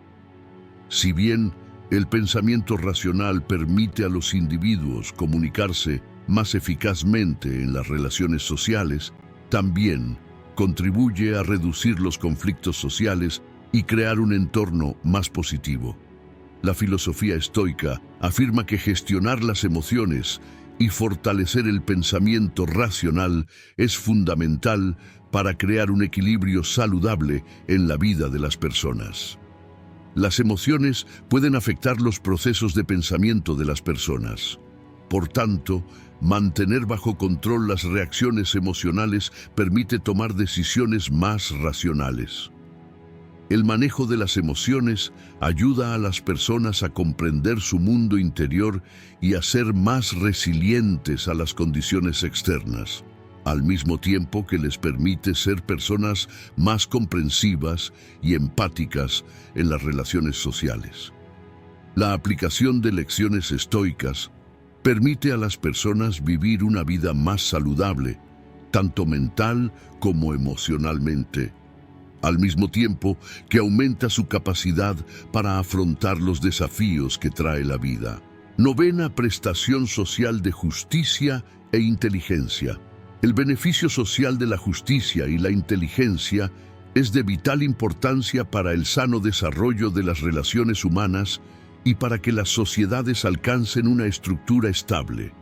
Si bien el pensamiento racional permite a los individuos comunicarse más eficazmente en las relaciones sociales, también contribuye a reducir los conflictos sociales y crear un entorno más positivo. La filosofía estoica afirma que gestionar las emociones y fortalecer el pensamiento racional es fundamental para crear un equilibrio saludable en la vida de las personas. Las emociones pueden afectar los procesos de pensamiento de las personas. Por tanto, mantener bajo control las reacciones emocionales permite tomar decisiones más racionales. El manejo de las emociones ayuda a las personas a comprender su mundo interior y a ser más resilientes a las condiciones externas, al mismo tiempo que les permite ser personas más comprensivas y empáticas en las relaciones sociales. La aplicación de lecciones estoicas permite a las personas vivir una vida más saludable, tanto mental como emocionalmente, al mismo tiempo que aumenta su capacidad para afrontar los desafíos que trae la vida. Novena prestación social de justicia e inteligencia. El beneficio social de la justicia y la inteligencia es de vital importancia para el sano desarrollo de las relaciones humanas y para que las sociedades alcancen una estructura estable.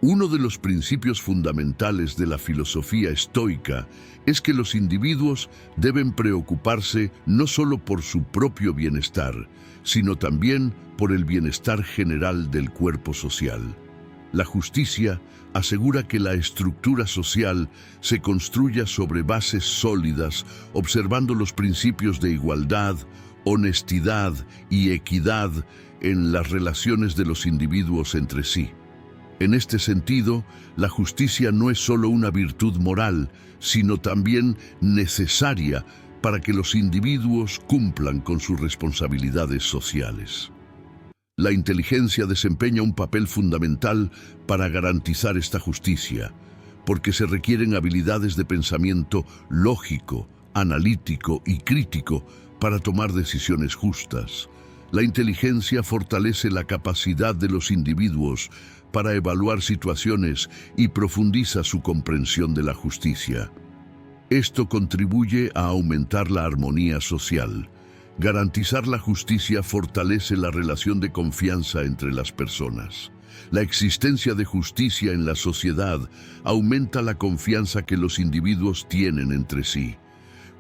Uno de los principios fundamentales de la filosofía estoica es que los individuos deben preocuparse no solo por su propio bienestar, sino también por el bienestar general del cuerpo social. La justicia asegura que la estructura social se construya sobre bases sólidas, observando los principios de igualdad, honestidad y equidad en las relaciones de los individuos entre sí. En este sentido, la justicia no es solo una virtud moral, sino también necesaria para que los individuos cumplan con sus responsabilidades sociales. La inteligencia desempeña un papel fundamental para garantizar esta justicia, porque se requieren habilidades de pensamiento lógico, analítico y crítico para tomar decisiones justas. La inteligencia fortalece la capacidad de los individuos para evaluar situaciones y profundiza su comprensión de la justicia. Esto contribuye a aumentar la armonía social. Garantizar la justicia fortalece la relación de confianza entre las personas. La existencia de justicia en la sociedad aumenta la confianza que los individuos tienen entre sí.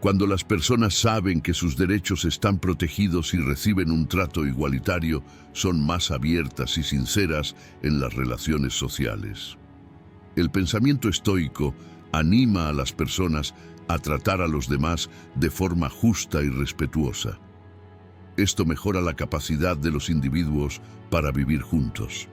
Cuando las personas saben que sus derechos están protegidos y reciben un trato igualitario, son más abiertas y sinceras en las relaciones sociales. El pensamiento estoico anima a las personas a tratar a los demás de forma justa y respetuosa. Esto mejora la capacidad de los individuos para vivir juntos.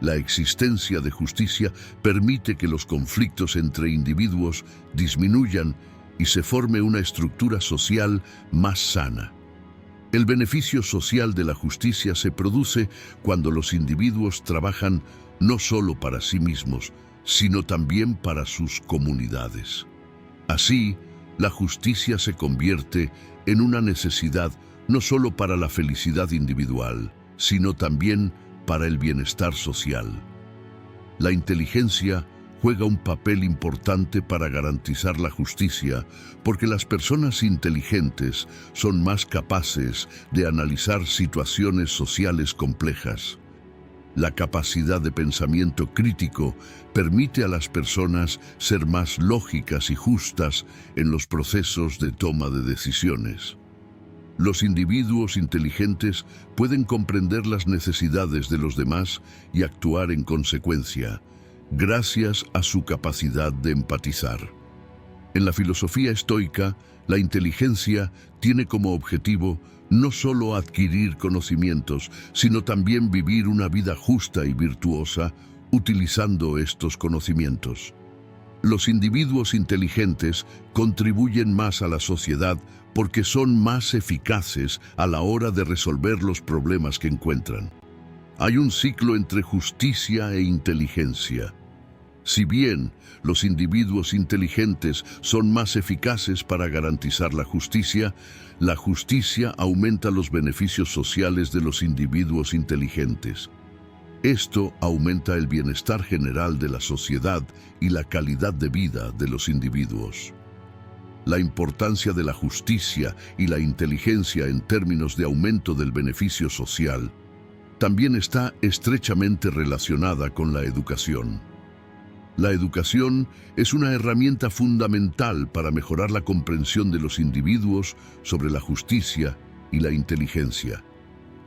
La existencia de justicia permite que los conflictos entre individuos disminuyan y se forme una estructura social más sana. El beneficio social de la justicia se produce cuando los individuos trabajan no solo para sí mismos, sino también para sus comunidades. Así, la justicia se convierte en una necesidad no solo para la felicidad individual, sino también para el bienestar social. La inteligencia juega un papel importante para garantizar la justicia, porque las personas inteligentes son más capaces de analizar situaciones sociales complejas. La capacidad de pensamiento crítico permite a las personas ser más lógicas y justas en los procesos de toma de decisiones. Los individuos inteligentes pueden comprender las necesidades de los demás y actuar en consecuencia, gracias a su capacidad de empatizar. En la filosofía estoica, la inteligencia tiene como objetivo no solo adquirir conocimientos, sino también vivir una vida justa y virtuosa utilizando estos conocimientos. Los individuos inteligentes contribuyen más a la sociedad porque son más eficaces a la hora de resolver los problemas que encuentran. Hay un ciclo entre justicia e inteligencia. Si bien los individuos inteligentes son más eficaces para garantizar la justicia aumenta los beneficios sociales de los individuos inteligentes. Esto aumenta el bienestar general de la sociedad y la calidad de vida de los individuos. La importancia de la justicia y la inteligencia en términos de aumento del beneficio social también está estrechamente relacionada con la educación. La educación es una herramienta fundamental para mejorar la comprensión de los individuos sobre la justicia y la inteligencia.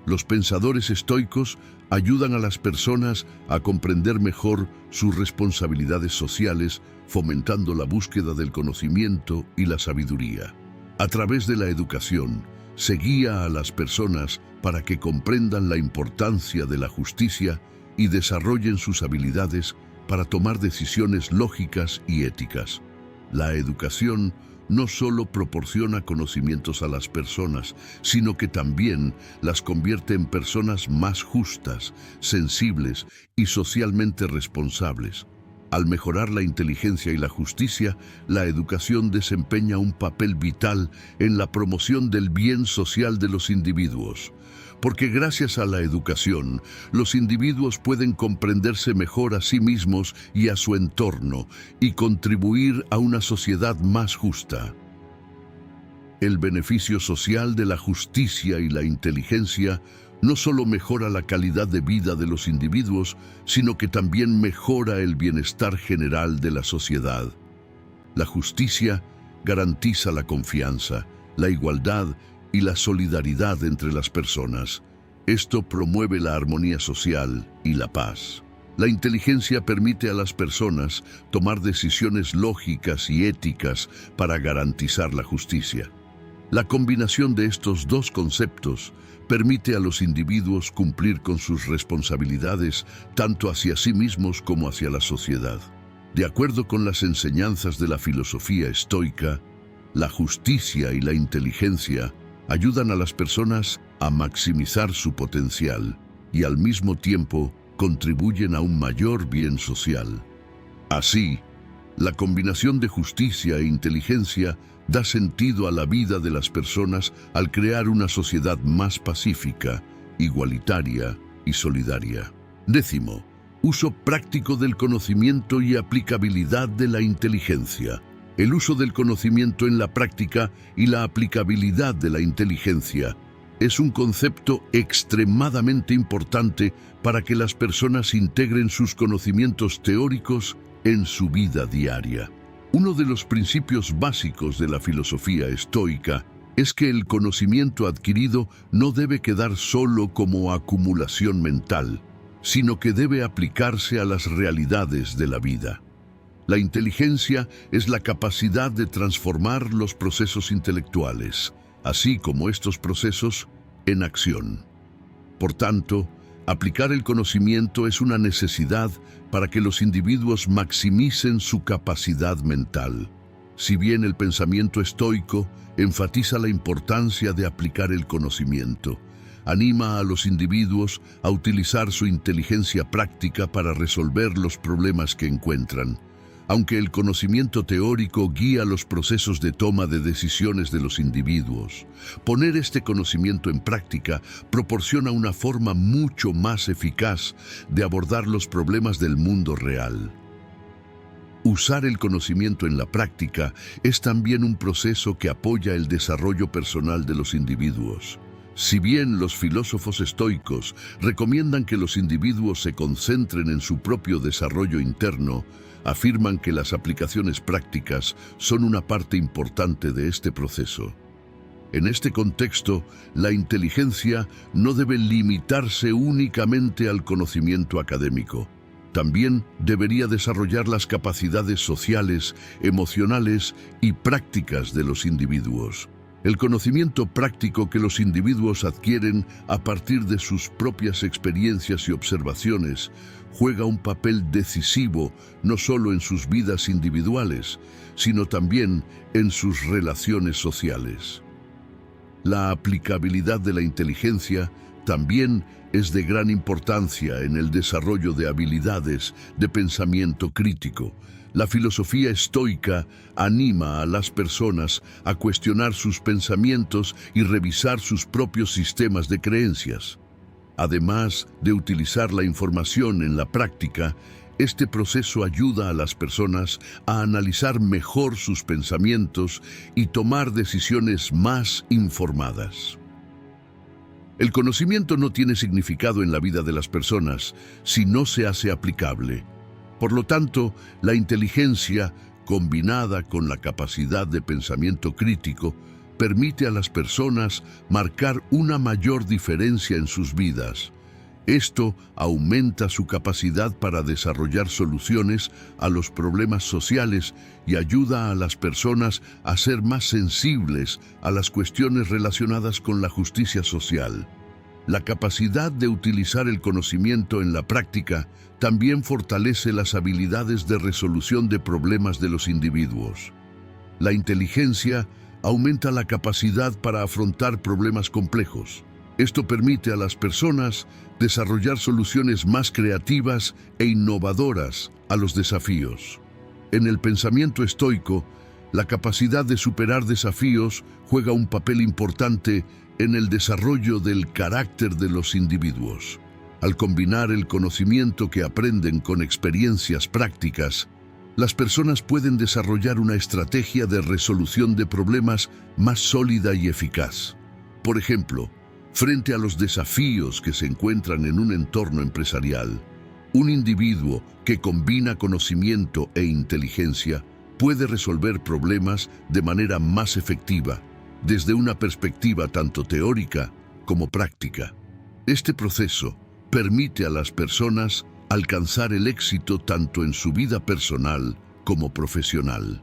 Los pensadores estoicos ayudan a las personas a comprender mejor sus responsabilidades sociales, fomentando la búsqueda del conocimiento y la sabiduría. A través de la educación, se guía a las personas para que comprendan la importancia de la justicia y desarrollen sus habilidades para tomar decisiones lógicas y éticas. La educación no solo proporciona conocimientos a las personas, sino que también las convierte en personas más justas, sensibles y socialmente responsables. Al mejorar la inteligencia y la justicia, la educación desempeña un papel vital en la promoción del bien social de los individuos. Porque gracias a la educación, los individuos pueden comprenderse mejor a sí mismos y a su entorno y contribuir a una sociedad más justa. El beneficio social de la justicia y la inteligencia no solo mejora la calidad de vida de los individuos, sino que también mejora el bienestar general de la sociedad. La justicia garantiza la confianza, la igualdad y la solidaridad entre las personas. Esto promueve la armonía social y la paz. La inteligencia permite a las personas tomar decisiones lógicas y éticas para garantizar la justicia. La combinación de estos dos conceptos permite a los individuos cumplir con sus responsabilidades tanto hacia sí mismos como hacia la sociedad. De acuerdo con las enseñanzas de la filosofía estoica, la justicia y la inteligencia ayudan a las personas a maximizar su potencial y al mismo tiempo contribuyen a un mayor bien social. Así, la combinación de justicia e inteligencia da sentido a la vida de las personas al crear una sociedad más pacífica, igualitaria y solidaria. 10. Uso práctico del conocimiento y aplicabilidad de la inteligencia. El uso del conocimiento en la práctica y la aplicabilidad de la inteligencia es un concepto extremadamente importante para que las personas integren sus conocimientos teóricos en su vida diaria. Uno de los principios básicos de la filosofía estoica es que el conocimiento adquirido no debe quedar solo como acumulación mental, sino que debe aplicarse a las realidades de la vida. La inteligencia es la capacidad de transformar los procesos intelectuales, así como estos procesos, en acción. Por tanto, aplicar el conocimiento es una necesidad para que los individuos maximicen su capacidad mental. Si bien el pensamiento estoico enfatiza la importancia de aplicar el conocimiento, anima a los individuos a utilizar su inteligencia práctica para resolver los problemas que encuentran. Aunque el conocimiento teórico guía los procesos de toma de decisiones de los individuos, poner este conocimiento en práctica proporciona una forma mucho más eficaz de abordar los problemas del mundo real. Usar el conocimiento en la práctica es también un proceso que apoya el desarrollo personal de los individuos. Si bien los filósofos estoicos recomiendan que los individuos se concentren en su propio desarrollo interno, afirman que las aplicaciones prácticas son una parte importante de este proceso. En este contexto, la inteligencia no debe limitarse únicamente al conocimiento académico. También debería desarrollar las capacidades sociales, emocionales y prácticas de los individuos. El conocimiento práctico que los individuos adquieren a partir de sus propias experiencias y observaciones juega un papel decisivo no solo en sus vidas individuales, sino también en sus relaciones sociales. La aplicabilidad de la inteligencia también es de gran importancia en el desarrollo de habilidades de pensamiento crítico. La filosofía estoica anima a las personas a cuestionar sus pensamientos y revisar sus propios sistemas de creencias. Además de utilizar la información en la práctica, este proceso ayuda a las personas a analizar mejor sus pensamientos y tomar decisiones más informadas. El conocimiento no tiene significado en la vida de las personas si no se hace aplicable. Por lo tanto, la inteligencia, combinada con la capacidad de pensamiento crítico, permite a las personas marcar una mayor diferencia en sus vidas. Esto aumenta su capacidad para desarrollar soluciones a los problemas sociales y ayuda a las personas a ser más sensibles a las cuestiones relacionadas con la justicia social. La capacidad de utilizar el conocimiento en la práctica también fortalece las habilidades de resolución de problemas de los individuos. La inteligencia aumenta la capacidad para afrontar problemas complejos. Esto permite a las personas desarrollar soluciones más creativas e innovadoras a los desafíos. En el pensamiento estoico, la capacidad de superar desafíos juega un papel importante en el desarrollo del carácter de los individuos. Al combinar el conocimiento que aprenden con experiencias prácticas, las personas pueden desarrollar una estrategia de resolución de problemas más sólida y eficaz. Por ejemplo, frente a los desafíos que se encuentran en un entorno empresarial, un individuo que combina conocimiento e inteligencia puede resolver problemas de manera más efectiva, desde una perspectiva tanto teórica como práctica. Este proceso permite a las personas alcanzar el éxito tanto en su vida personal como profesional.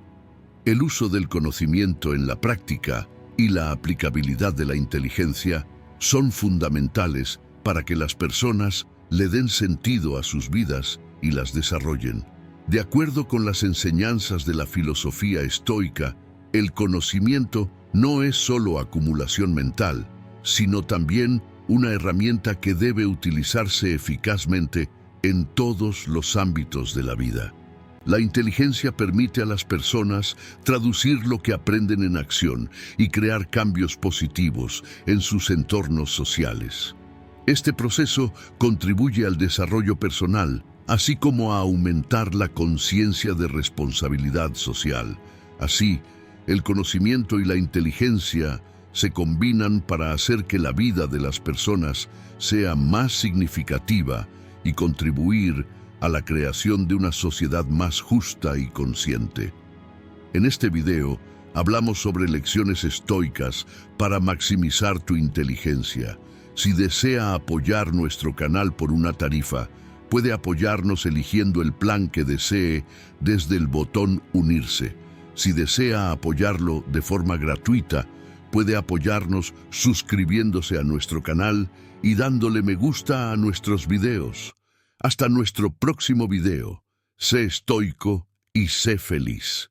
El uso del conocimiento en la práctica y la aplicabilidad de la inteligencia son fundamentales para que las personas le den sentido a sus vidas y las desarrollen. De acuerdo con las enseñanzas de la filosofía estoica, el conocimiento no es solo acumulación mental, sino también una herramienta que debe utilizarse eficazmente en todos los ámbitos de la vida. La inteligencia permite a las personas traducir lo que aprenden en acción y crear cambios positivos en sus entornos sociales. Este proceso contribuye al desarrollo personal, así como a aumentar la conciencia de responsabilidad social. Así, el conocimiento y la inteligencia se combinan para hacer que la vida de las personas sea más significativa y contribuir a la creación de una sociedad más justa y consciente. En este video hablamos sobre lecciones estoicas para maximizar tu inteligencia. Si desea apoyar nuestro canal por una tarifa, puede apoyarnos eligiendo el plan que desee desde el botón Unirse. Si desea apoyarlo de forma gratuita, puede apoyarnos suscribiéndose a nuestro canal y dándole me gusta a nuestros videos. Hasta nuestro próximo video. Sé estoico y sé feliz.